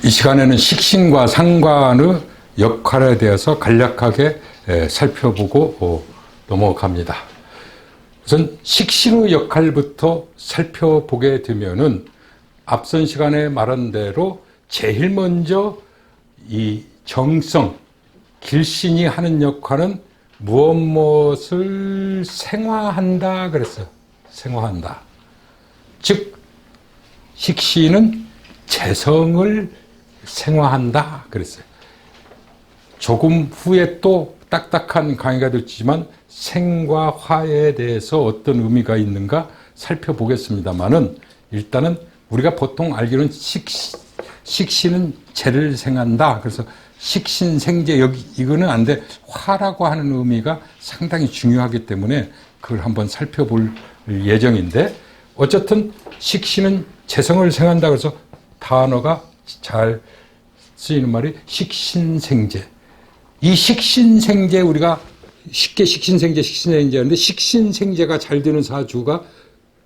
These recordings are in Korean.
이 시간에는 식신과 상관의 역할에 대해서 간략하게 살펴보고 넘어갑니다. 우선 식신의 역할부터 살펴보게 되면은 앞선 시간에 말한 대로 제일 먼저 이 정성, 길신이 하는 역할은 무엇을 생화한다 그랬어요. 생화한다. 즉 식신은 재성을 생화한다 그랬어요. 조금 후에 또 딱딱한 강의가 될지만 생과 화에 대해서 어떤 의미가 있는가 살펴보겠습니다만은 일단은 우리가 보통 알기로는 식신은 재를 생한다. 그래서 식신생재 여기 이거는 안 돼. 화라고 하는 의미가 상당히 중요하기 때문에 그걸 한번 살펴볼 예정인데 어쨌든 식신은 재성을 생한다. 그래서 단어가 잘 쓰이는 말이 식신생재. 이 식신생재 우리가 쉽게 식신생재 하는데 식신생재가 잘 되는 사주가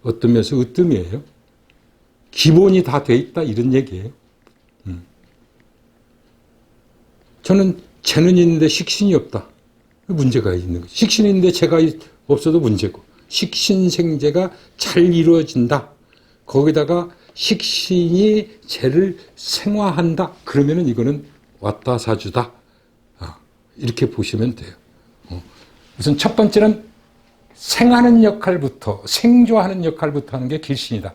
어떤 면에서 으뜸이에요. 기본이 다 돼 있다 이런 얘기예요. 저는 재는 있는데 식신이 없다. 문제가 있는 거죠. 식신이 있는데 재가 없어도 문제고 식신생재가 잘 이루어진다. 거기다가 식신이 재를 생화한다. 그러면은 이거는 왔다 사주다. 이렇게 보시면 돼요. 우선 첫 번째는 생하는 역할부터 생조하는 역할부터 하는 게 길신이다.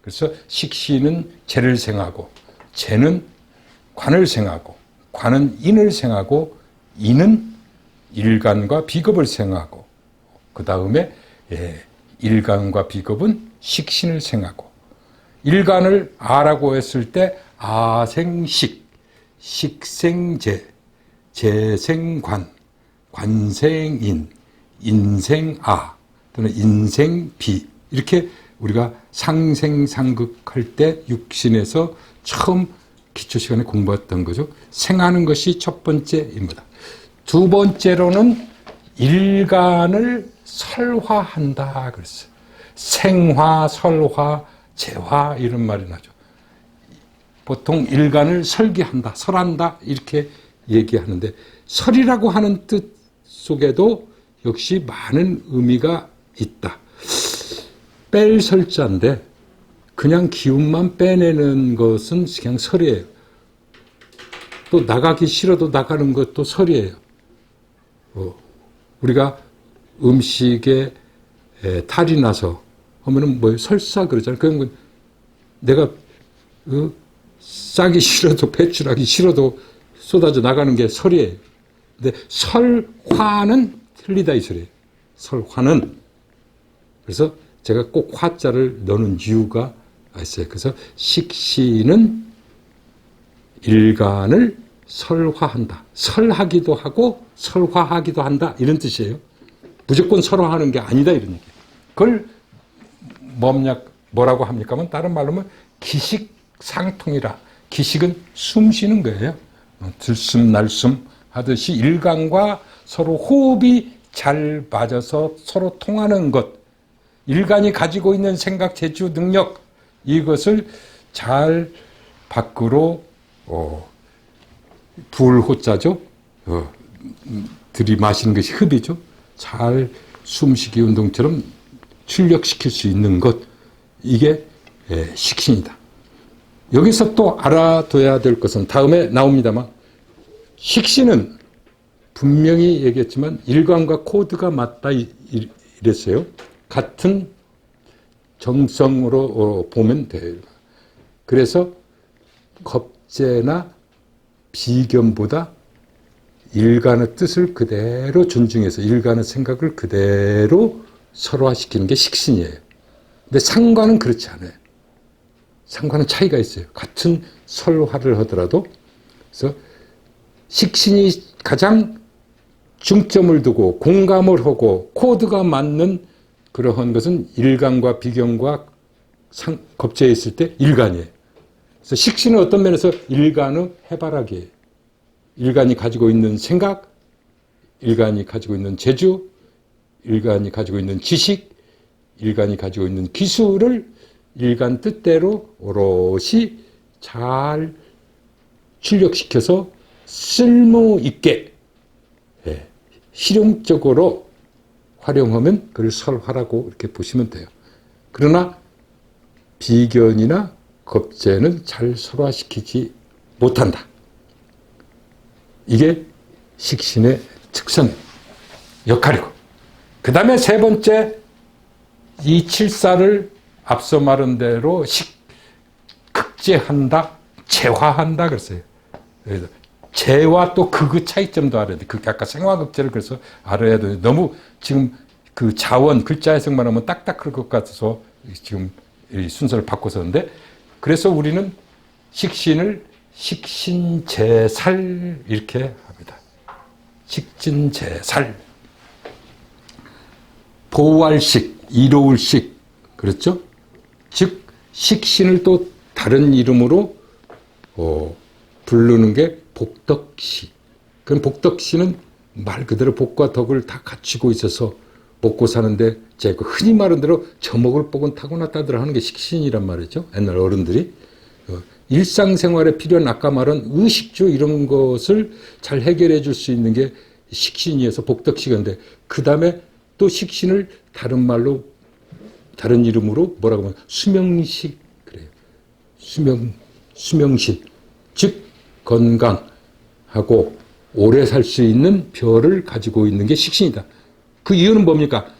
그래서 식신은 재를 생하고 재는 관을 생하고 관은 인을 생하고 인은 일간과 비겁을 생하고 그 다음에 일간과 비겁은 식신을 생하고 일간을 아라고 했을 때 아생식, 식생재, 재생관, 관생인, 인생아 또는 인생비 이렇게 우리가 상생상극할 때 육신에서 처음 기초 시간에 공부했던 거죠. 생하는 것이 첫 번째입니다. 두 번째로는 일간을 설화한다 그랬어요. 생화, 설화, 재화 이런 말이 나죠. 보통 일간을 설계한다, 설한다 이렇게 얘기하는데 설이라고 하는 뜻 속에도 역시 많은 의미가 있다. 뺄 설자인데 그냥 기운만 빼내는 것은 그냥 설이에요. 또 나가기 싫어도 나가는 것도 설이에요. 우리가 음식에 탈이 나서 하면은 뭐 설사 그러잖아요. 그건 내가 싸기 싫어도 배출하기 싫어도 쏟아져 나가는 게 설이에요. 근데 설화는 틀리다 이 소리예요. 설화는 그래서 제가 꼭 화자를 넣는 이유가 있어요. 그래서 식신은 일간을 설화한다. 설하기도 하고 설화하기도 한다. 이런 뜻이에요. 무조건 설화하는 게 아니다. 이런 얘기예요. 그걸 뭐라고 합니까? 다른 말로 하면 기식상통이라. 기식은 숨 쉬는 거예요. 들숨 날숨 하듯이 일간과 서로 호흡이 잘 맞아서 서로 통하는 것. 일간이 가지고 있는 생각, 재주, 능력 이것을 잘 밖으로 불호자죠. 들이마시는 것이 흡이죠. 잘 숨쉬기 운동처럼 출력시킬 수 있는 것 이게 식신이다. 여기서 또 알아둬야 될 것은 다음에 나옵니다만 식신은 분명히 얘기했지만 일간과 코드가 맞다 이랬어요. 같은 정성으로 보면 돼요. 그래서 겁재나 비견보다 일간의 뜻을 그대로 존중해서 일간의 생각을 그대로 설화시키는 게 식신이에요. 근데 상관은 그렇지 않아요. 상관은 차이가 있어요. 같은 설화를 하더라도. 그래서 식신이 가장 중점을 두고 공감을 하고 코드가 맞는 그러한 것은 일간과 비견과 겁재에 있을 때 일간이에요. 그래서 식신은 어떤 면에서 일간의 해바라기예요. 일간이 가지고 있는 생각, 일간이 가지고 있는 재주, 일간이 가지고 있는 지식, 일간이 가지고 있는 기술을 일간 뜻대로 오롯이 잘 출력시켜서 쓸모 있게 실용적으로 활용하면 그걸 설화라고 이렇게 보시면 돼요. 그러나 비견이나 겁재는 잘 설화시키지 못한다. 이게 식신의 특성, 역할이고, 그 다음에 세 번째, 이 칠사를 앞서 말한 대로 극재한다, 재화한다 그랬어요. 그래서 재와 또 극의 차이점도 알아야 돼. 아까 생화극재를 그래서 알아야 돼. 너무 지금 그 자원 글자 해석만 하면 딱딱할 것 같아서 지금 이 순서를 바꿔서는데, 그래서 우리는 식신을 식신재살 이렇게 합니다. 식진재살. 보활식, 이로울식, 그렇죠? 즉 식신을 또 다른 이름으로 부르는 게 복덕시. 그럼 복덕시는 말 그대로 복과 덕을 다 갖추고 있어서 먹고 사는데, 제가 흔히 말하는 대로 젖먹을 복은 타고났다들 하는 게 식신이란 말이죠. 옛날 어른들이. 일상생활에 필요한 아까 말한 의식주 이런 것을 잘 해결해 줄 수 있는 게 식신이어서 복덕시인데, 그 다음에 또 식신을 다른 말로, 다른 이름으로 뭐라고 하면 수명식 그래요. 수명신. 즉 건강하고 오래 살 수 있는 벼를 가지고 있는 게 식신이다. 그 이유는 뭡니까?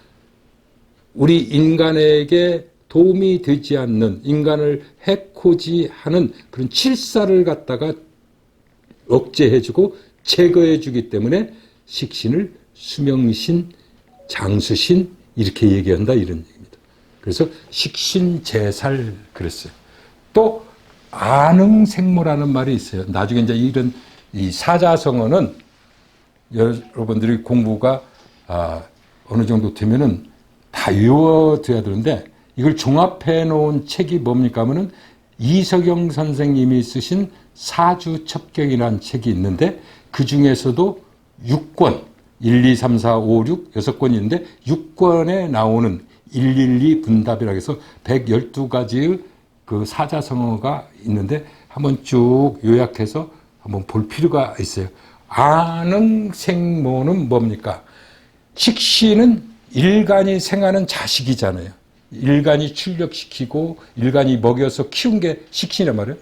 우리 인간에게 도움이 되지 않는, 인간을 해코지 하는 그런 칠사를 갖다가 억제해주고 제거해주기 때문에 식신을 수명신, 장수신 이렇게 얘기한다, 이런 얘기입니다. 그래서 식신재살 그랬어요. 또 안흥생모라는 말이 있어요. 나중에 이제 이런 이 사자성어는 여러분들이 공부가 어느 정도 되면은 다 외워둬야 되는데, 이걸 종합해 놓은 책이 뭡니까 하면은 이석영 선생님이 쓰신 사주첩경이라는 책이 있는데, 그 중에서도 6권, 1, 2, 3, 4, 5, 6, 6권이 있는데 6권에 나오는 112 분답이라고 해서 112가지의 그 사자성어가 있는데 한번 쭉 요약해서 한번 볼 필요가 있어요. 안흥생모는 뭡니까? 식신은 일간이 생하는 자식이잖아요. 일간이 출력시키고 일간이 먹여서 키운 게 식신이란 말이에요.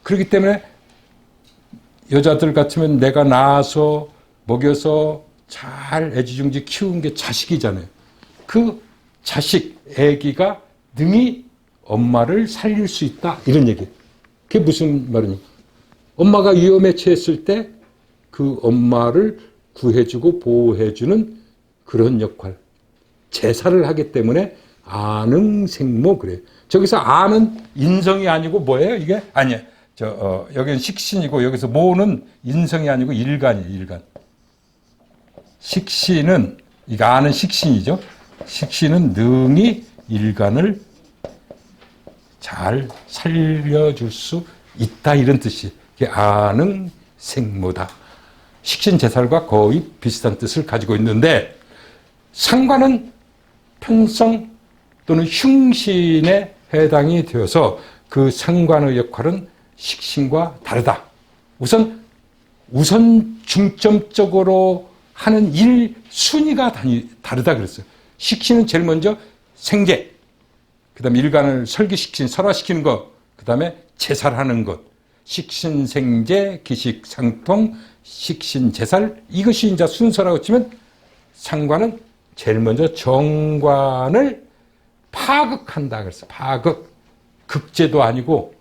그렇기 때문에 여자들 같으면 내가 낳아서 먹여서 잘 애지중지 키운 게 자식이잖아요. 그 자식, 애기가 능히 엄마를 살릴 수 있다, 이런 얘기예요. 그게 무슨 말이냐? 엄마가 위험에 처했을 때 그 엄마를 구해주고 보호해주는 그런 역할, 제사를 하기 때문에 안흥생모 그래요. 저기서 안은 인성이 아니고 뭐예요? 이게 아니에요. 여기는 식신이고 여기서 모는 인성이 아니고 일간이에요. 일간. 식신은, 이거 안은 식신이죠. 식신은 능히 일간을 잘 살려줄 수 있다, 이런 뜻이에요. 이게 안흥생모다. 식신재살과 거의 비슷한 뜻을 가지고 있는데, 상관은 편성 또는 흉신에 해당이 되어서 그 상관의 역할은 식신과 다르다. 우선 중점적으로 하는 일 순위가 다르다 그랬어요. 식신은 제일 먼저 생계, 그 다음에 일간을 설기시키는, 설화시키는 것, 그 다음에 제살하는 것, 식신생재, 기식상통, 식신제살, 이것이 이제 순서라고 치면, 상관은 제일 먼저 정관을 파극한다 그랬어요. 파극. 극제도 아니고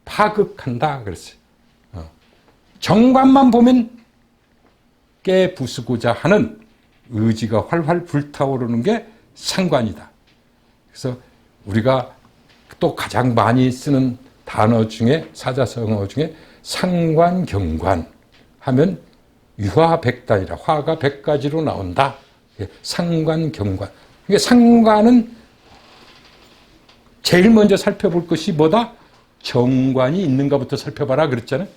파극한다 그랬어요. 정관만 보면 깨 부수고자 하는 의지가 활활 불타오르는 게 상관이다. 그래서 우리가 또 가장 많이 쓰는 단어 중에, 사자성어 중에 상관, 경관 하면 유화백단이라, 화가 100가지로 나온다. 상관, 경관. 그러니까 상관은 제일 먼저 살펴볼 것이 뭐다? 정관이 있는가부터 살펴봐라 그랬잖아요.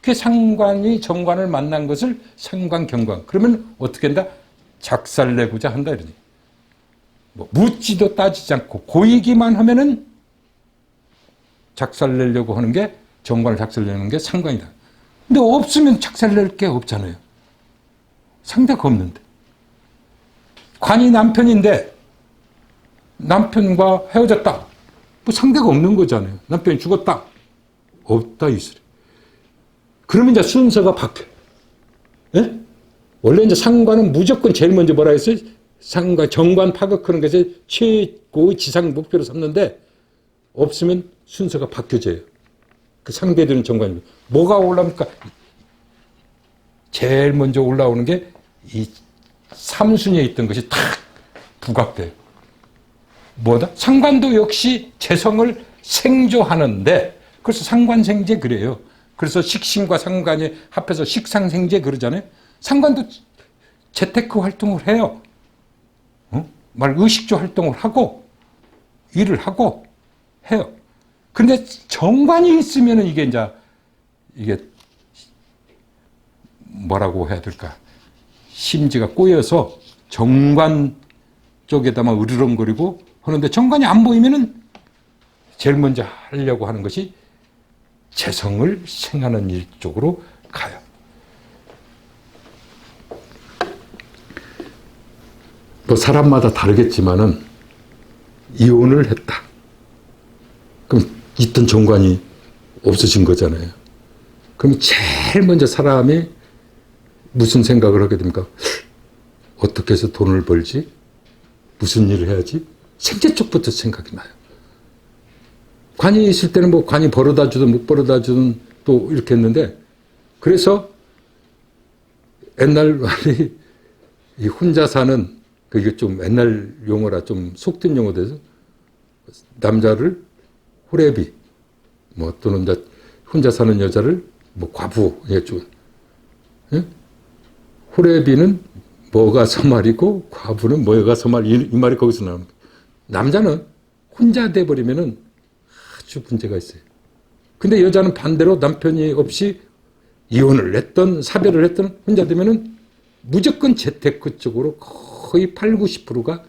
그 상관이 정관을 만난 것을 상관, 경관. 그러면 어떻게 한다? 작살내고자 한다, 이러니. 뭐 묻지도 따지지 않고 고이기만 하면은 작살내려고 하는 게, 정관을 작살내는 게 상관이다. 근데 없으면 작살낼 게 없잖아요. 상대가 없는데. 관이 남편인데 남편과 헤어졌다. 뭐 상대가 없는 거잖아요. 남편이 죽었다. 없다 이 소리. 그러면 이제 순서가 바뀌어. 예? 원래 이제 상관은 무조건 제일 먼저 뭐라 했어요? 상관, 정관 파극하는 것이 최고의 지상 목표로 삼는데 없으면 순서가 바뀌어져요. 그 상대들은 정관이고. 뭐가 올라옵니까? 제일 먼저 올라오는 게 이 3순위에 있던 것이 탁 부각돼요. 뭐다? 상관도 역시 재성을 생조하는데, 그래서 상관생재 그래요. 그래서 식신과 상관이 합해서 식상생재 그러잖아요. 상관도 재테크 활동을 해요. 말 의식주 활동을 하고 일을 하고 해요. 근데 정관이 있으면은 이게 뭐라고 해야 될까? 심지가 꼬여서 정관 쪽에다만 으르렁거리고 하는데 정관이 안 보이면은 제일 먼저 하려고 하는 것이 재성을 생하는 일 쪽으로 가요. 뭐 사람마다 다르겠지만은 이혼을 했다. 그럼 있던 정관이 없어진 거잖아요. 그럼 제일 먼저 사람이 무슨 생각을 하게 됩니까? 어떻게 해서 돈을 벌지? 무슨 일을 해야지? 생계 쪽부터 생각이 나요. 관이 있을 때는 뭐 관이 벌어다 주든 못 벌어다 주든 또 이렇게 했는데, 그래서 옛날 말이 이 혼자 사는, 그게 좀 옛날 용어라 좀 속된 용어 돼서 남자를 호래비, 뭐 또는 혼자 사는 여자를 뭐 과부, 예, 좀. 예? 호래비는 뭐가 서말이고 과부는 뭐가 서말, 이 말이 거기서 나옵니다. 남자는 혼자 돼버리면은 아주 문제가 있어요. 근데 여자는 반대로 남편이 없이 이혼을 했던 사별을 했던 혼자 되면은 무조건 재테크 쪽으로 거의 8, 90%가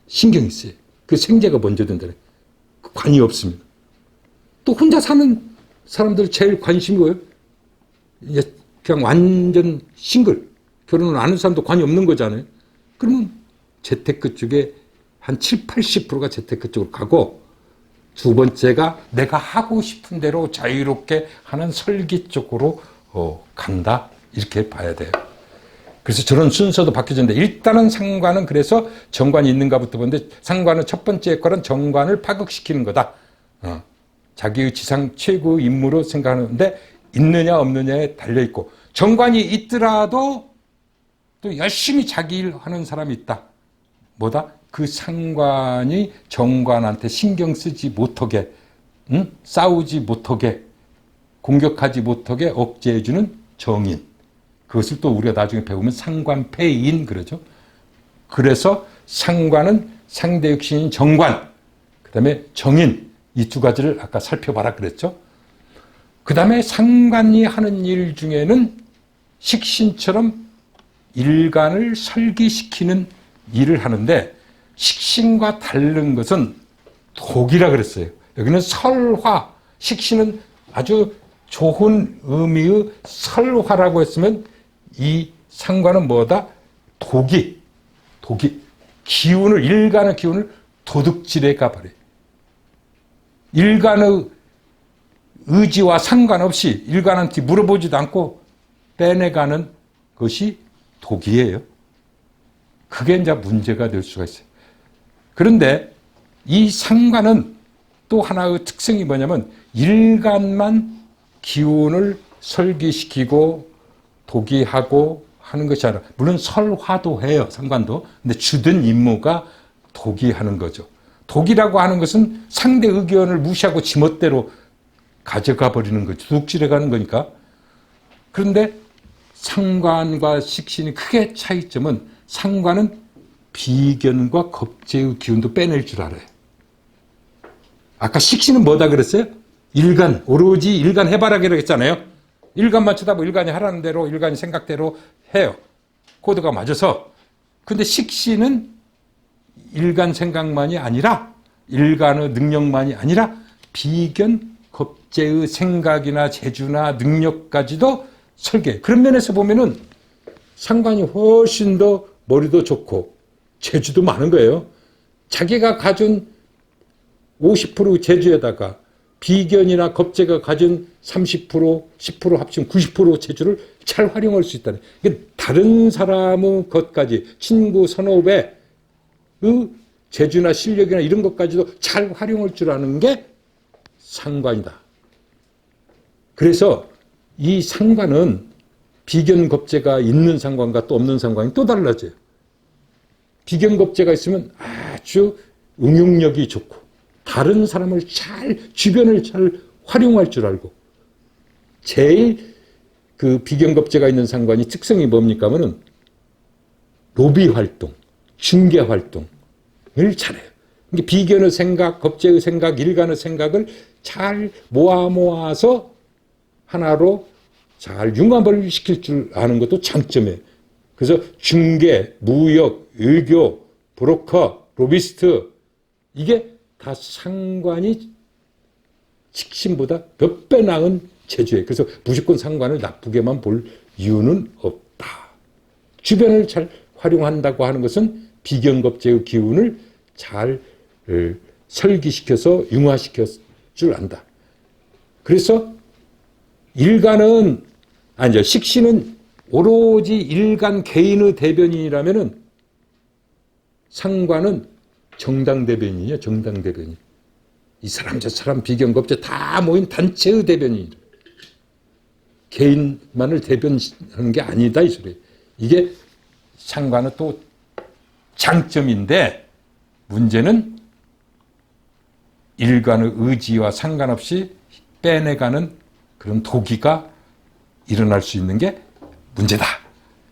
신경이 쓰여요. 그 생계가 먼저 된다네. 그 관이 없으면. 또 혼자 사는 사람들 제일 관심이 뭐예요? 이제 그냥 완전 싱글. 결혼을 안 하는 사람도 관이 없는 거잖아요. 그러면 재테크 쪽에 한 7, 80%가 재테크 쪽으로 가고, 두 번째가 내가 하고 싶은 대로 자유롭게 하는 설계 쪽으로 간다. 이렇게 봐야 돼요. 그래서 저런 순서도 바뀌어졌는데, 일단은 상관은 그래서 정관이 있는가부터 보는데, 상관은 첫 번째 거는 정관을 파극시키는 거다. 자기의 지상 최고의 임무로 생각하는데, 있느냐 없느냐에 달려있고, 정관이 있더라도 또 열심히 자기 일 하는 사람이 있다. 뭐다? 그 상관이 정관한테 신경 쓰지 못하게, 싸우지 못하게, 공격하지 못하게 억제해주는 정인. 그것을 또 우리가 나중에 배우면 상관패인 그러죠. 그래서 상관은 상대 육신인 정관, 그 다음에 정인, 이 두 가지를 아까 살펴봐라 그랬죠. 그 다음에 상관이 하는 일 중에는 식신처럼 일간을 설계시키는 일을 하는데, 식신과 다른 것은 독이라 그랬어요. 여기는 설화, 식신은 아주 좋은 의미의 설화라고 했으면, 이 상관은 뭐다? 독이 기운을, 일간의 기운을 도둑질해 가버려요. 일간의 의지와 상관없이 일간한테 물어보지도 않고 빼내가는 것이 독이에요. 그게 이제 문제가 될 수가 있어요. 그런데 이 상관은 또 하나의 특성이 뭐냐면, 일간만 기운을 설계시키고 독이하고 하는 것이 아니라, 물론 설화도 해요, 상관도. 근데 주된 임무가 독이하는 거죠. 독이라고 하는 것은 상대 의견을 무시하고 지멋대로 가져가 버리는 거죠. 도둑질해 가는 거니까. 그런데 상관과 식신이 크게 차이점은, 상관은 비견과 겁재의 기운도 빼낼 줄 알아요. 아까 식신은 뭐다 그랬어요? 일간, 오로지 일간 해바라기라고 했잖아요. 일간만 쳐다보고 일간이 하라는 대로, 일간이 생각대로 해요. 코드가 맞아서. 근데 식신은 일간 생각만이 아니라, 일간의 능력만이 아니라 비견, 겁, 겁재의 생각이나 재주나 능력까지도 설계. 그런 면에서 보면은 상관이 훨씬 더 머리도 좋고 재주도 많은 거예요. 자기가 가진 50% 재주에다가 비견이나 겁재가 가진 30%, 10% 합치면 90% 재주를 잘 활용할 수 있다는. 다른 사람의 것까지 친구 선후배의 재주나 실력이나 이런 것까지도 잘 활용할 줄 아는 게 상관이다. 그래서 이 상관은 비견 겁재가 있는 상관과 또 없는 상관이 또 달라져요. 비견 겁재가 있으면 아주 응용력이 좋고 다른 사람을 주변을 잘 활용할 줄 알고, 제일 그 비견 겁재가 있는 상관이 특성이 뭡니까 하면은 로비 활동, 중개 활동을 잘해요. 비견의 생각, 겁재의 생각, 일간의 생각을 잘 모아서 하나로 잘 융합을 시킬 줄 아는 것도 장점이에요. 그래서 중개, 무역, 의교, 브로커, 로비스트, 이게 다 상관이 식신보다 몇 배 나은 재주예요. 그래서 무조건 상관을 나쁘게만 볼 이유는 없다. 주변을 잘 활용한다고 하는 것은 비견겁재의 기운을 잘 설기시켜서 융화시켜 줄 안다. 그래서 일간은, 아니죠, 식신은 오로지 일간 개인의 대변인이라면은 상관은 정당 대변인이에요. 정당 대변인. 이 사람 저 사람 비견겁재 다 모인 단체의 대변인. 개인만을 대변하는 게 아니다 이 소리예요. 이게 상관은 또 장점인데, 문제는 일간의 의지와 상관없이 빼내가는 그런 도기가 일어날 수 있는 게 문제다.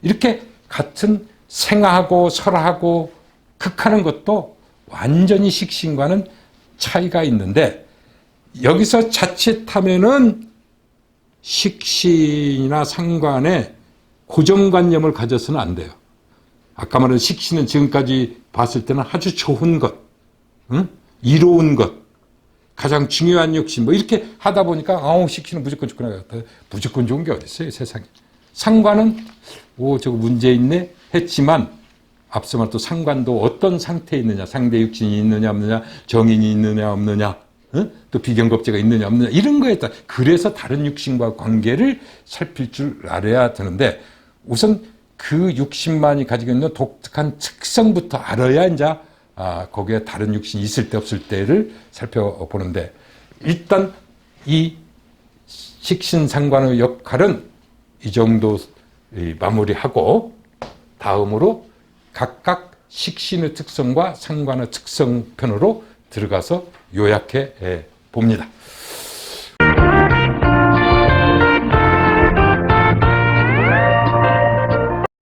이렇게 같은 생하고 설하고 극하는 것도 완전히 식신과는 차이가 있는데, 여기서 자칫하면은 식신이나 상관에 고정관념을 가져서는 안 돼요. 아까 말한 식신은 지금까지 봤을 때는 아주 좋은 것, 이로운 것, 가장 중요한 욕심, 뭐 이렇게 하다 보니까 식신은 무조건 좋구나. 무조건 좋은 게 어디 있어요, 세상에. 상관은 저거 문제 있네 했지만, 앞서 말한 또 상관도 어떤 상태에 있느냐, 상대 육신이 있느냐 없느냐, 정인이 있느냐 없느냐, 또 비견겁재가 있느냐 없느냐, 이런 거에 따라 그래서 다른 육신과 관계를 살필 줄 알아야 되는데, 우선 그 육신만이 가지고 있는 독특한 특성부터 알아야 이제 거기에 다른 육신이 있을 때 없을 때를 살펴보는데, 일단 이 식신상관의 역할은 이 정도 마무리하고, 다음으로 각각 식신의 특성과 상관의 특성 편으로 들어가서 요약해 봅니다.